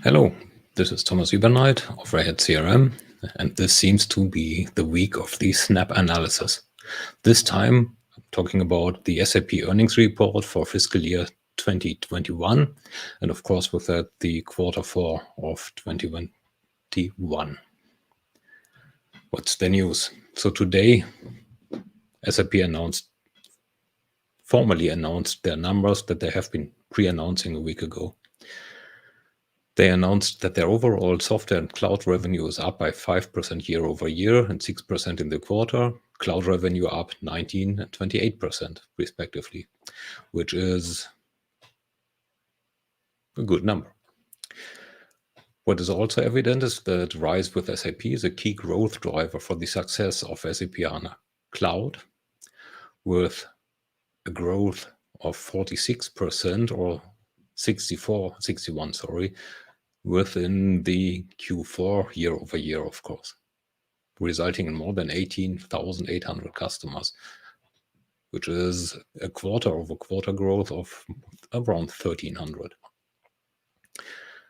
Hello, this is Thomas Übernight of Red Hat CRM, and this seems to be the week of the snap analysis. This time, I'm talking about the SAP earnings report for fiscal year 2021, and of course, with that, the quarter 4 of 2021. What's the news? So today, SAP formally announced their numbers that they have been pre-announcing a week ago. They announced that their overall software and cloud revenue is up by 5% year over year and 6% in the quarter. Cloud revenue up 19 and 28% respectively, which is a good number. What is also evident is that RISE with SAP is a key growth driver for the success of SAP HANA Cloud, with a growth of 46% or 61, within the Q4 year over year, of course, resulting in more than 18,800 customers, which is a quarter-over-quarter growth of around 1,300.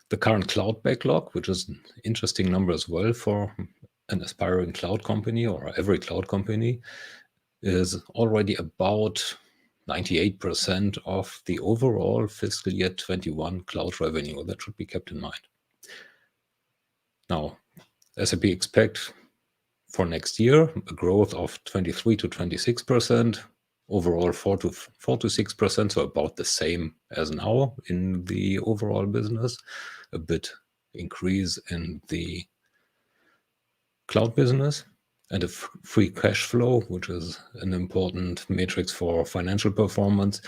The current cloud backlog, which is an interesting number as well for an aspiring cloud company or every cloud company, is already about 98% of the overall fiscal year 21 cloud revenue. That should be kept in mind. Now, SAP expects for next year a growth of 23 to 26%, overall 4 to 6%, so about the same as now in the overall business, a bit increase in the cloud business, and a free cash flow, which is an important matrix for financial performance,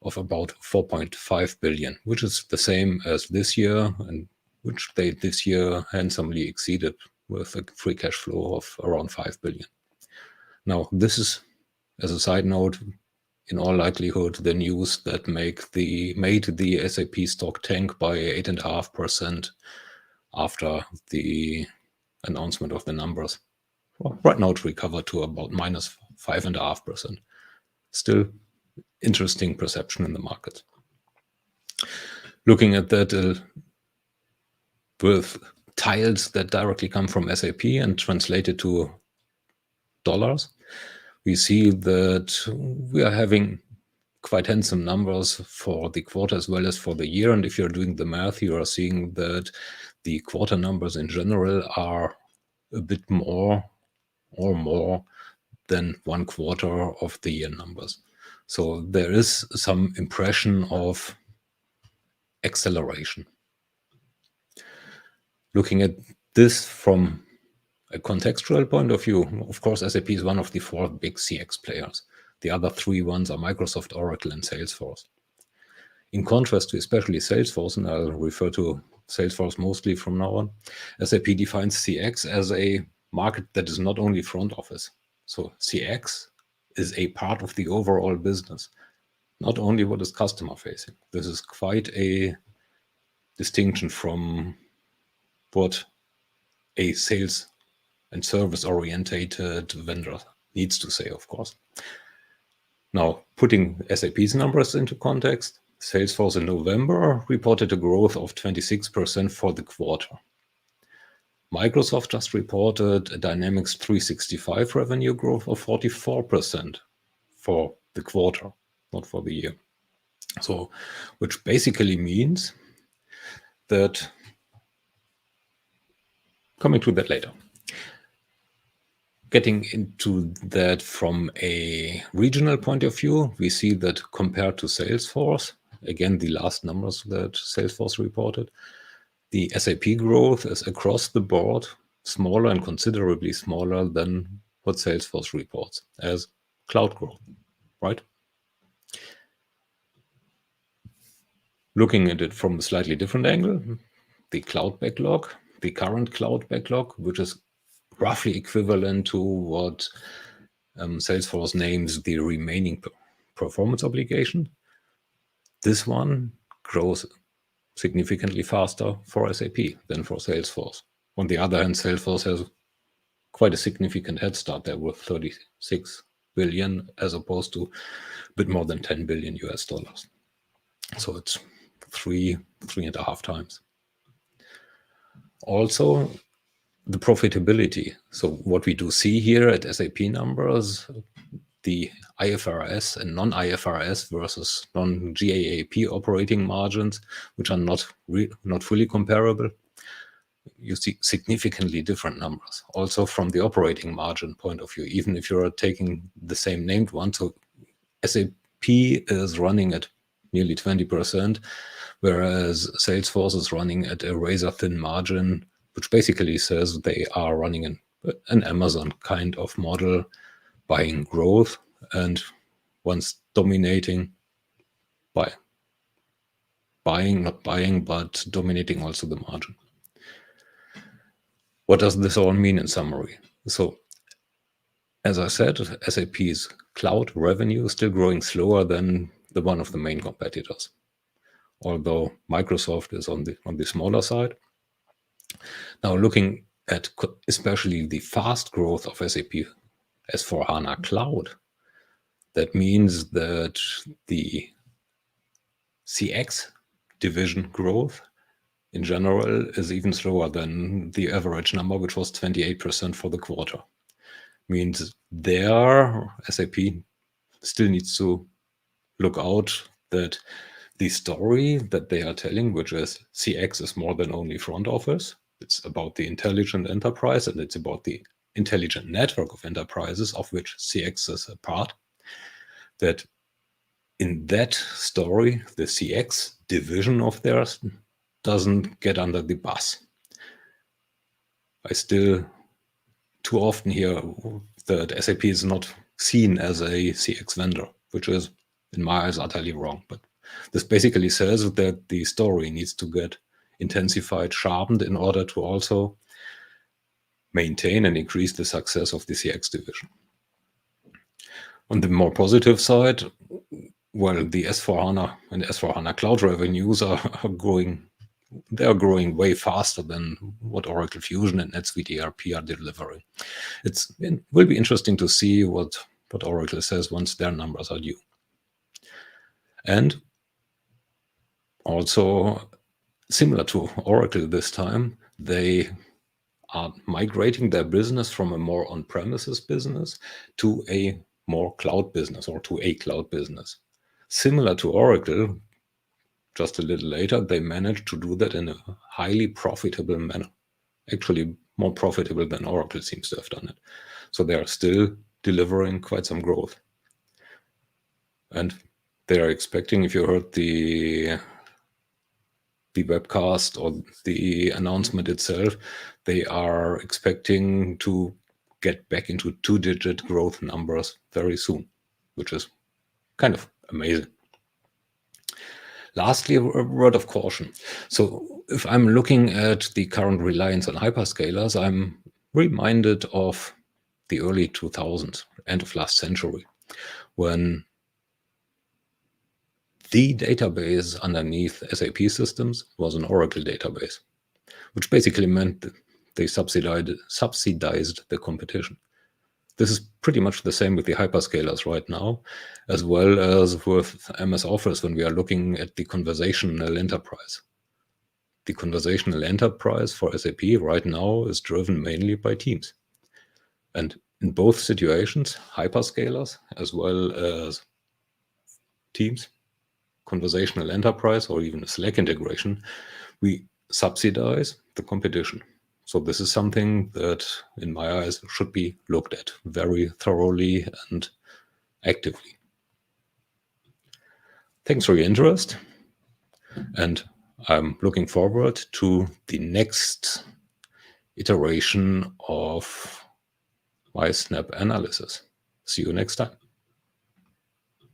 of about 4.5 billion, which is the same as this year, and which they this year handsomely exceeded with a free cash flow of around 5 billion. Now, this is, as a side note, in all likelihood, the news that made the SAP stock tank by 8.5% after the announcement of the numbers. Well, right now, it recovered to about minus 5.5%. Still interesting perception in the market. Looking at that with tiles that directly come from SAP and translated to dollars, we see that we are having quite handsome numbers for the quarter as well as for the year. And if you're doing the math, you are seeing that the quarter numbers in general are a bit more or more than 1/4 of the year numbers. So there is some impression of acceleration. Looking at this from a contextual point of view, of course, SAP is one of the 4 big CX players. The other 3 ones are Microsoft, Oracle, and Salesforce. In contrast to especially Salesforce, and I'll refer to Salesforce mostly from now on, SAP defines CX as a market that is not only front office. So CX is a part of the overall business, not only what is customer facing. This is quite a distinction from what a sales and service orientated vendor needs to say, of course. Now, putting SAP's numbers into context, Salesforce in November reported a growth of 26% for the quarter. Microsoft just reported a Dynamics 365 revenue growth of 44% for the quarter, not for the year. So, which basically means that, coming to that later, getting into that from a regional point of view, we see that compared to Salesforce, again, the last numbers that Salesforce reported, the SAP growth is across the board smaller and considerably smaller than what Salesforce reports as cloud growth, right? Looking at it from a slightly different angle, the cloud backlog, the current cloud backlog, which is roughly equivalent to what Salesforce names the remaining performance obligation. This one grows significantly faster for SAP than for Salesforce. On the other hand, Salesforce has quite a significant head start there with 36 billion as opposed to a bit more than 10 billion US dollars. So it's 3.5 times. Also, the profitability. So what we do see here at SAP numbers, the IFRS and non-IFRS versus non-GAAP operating margins, which are not fully comparable, you see significantly different numbers. Also from the operating margin point of view, even if you're taking the same named one. So SAP is running at nearly 20%, whereas Salesforce is running at a razor-thin margin, which basically says they are running an Amazon kind of model, buying growth and once dominating by buying, not buying, but dominating also the margin. What does this all mean in summary? So, as I said, SAP's cloud revenue is still growing slower than the one of the main competitors, although Microsoft is on the smaller side. Now, looking at especially the fast growth of SAP S/4HANA Cloud, that means that the CX division growth in general is even slower than the average number, which was 28% for the quarter. Means there, SAP still needs to look out that the story that they are telling, which is CX is more than only front office. It's about the intelligent enterprise and it's about the intelligent network of enterprises, of which CX is a part. That in that story, the CX division of theirs doesn't get under the bus. I still too often hear that SAP is not seen as a CX vendor, which is, in my eyes, utterly wrong. But this basically says that the story needs to get intensified, sharpened in order to also maintain and increase the success of the CX division. On the more positive side, well, the S4HANA and S4HANA cloud revenues are growing. They are growing way faster than what Oracle Fusion and NetSuite ERP are delivering. It will be interesting to see what Oracle says once their numbers are due. And also, similar to Oracle this time, they are migrating their business from a more on-premises business to a more cloud business or to a cloud business. Similar to Oracle, just a little later, they managed to do that in a highly profitable manner. Actually, more profitable than Oracle seems to have done it. So they are still delivering quite some growth. And they are expecting, if you heard the webcast or the announcement itself, they are expecting to get back into two-digit growth numbers very soon, which is kind of amazing. Lastly, a word of caution. So if I'm looking at the current reliance on hyperscalers, I'm reminded of the early 2000s, end of last century, when the database underneath SAP systems was an Oracle database, which basically meant that they subsidized the competition. This is pretty much the same with the hyperscalers right now, as well as with MS Office when we are looking at the conversational enterprise. The conversational enterprise for SAP right now is driven mainly by Teams. And in both situations, hyperscalers as well as Teams, conversational enterprise, or even a Slack integration, we subsidize the competition. So this is something that, in my eyes, should be looked at very thoroughly and actively. Thanks for your interest, and I'm looking forward to the next iteration of my Snap analysis. See you next time.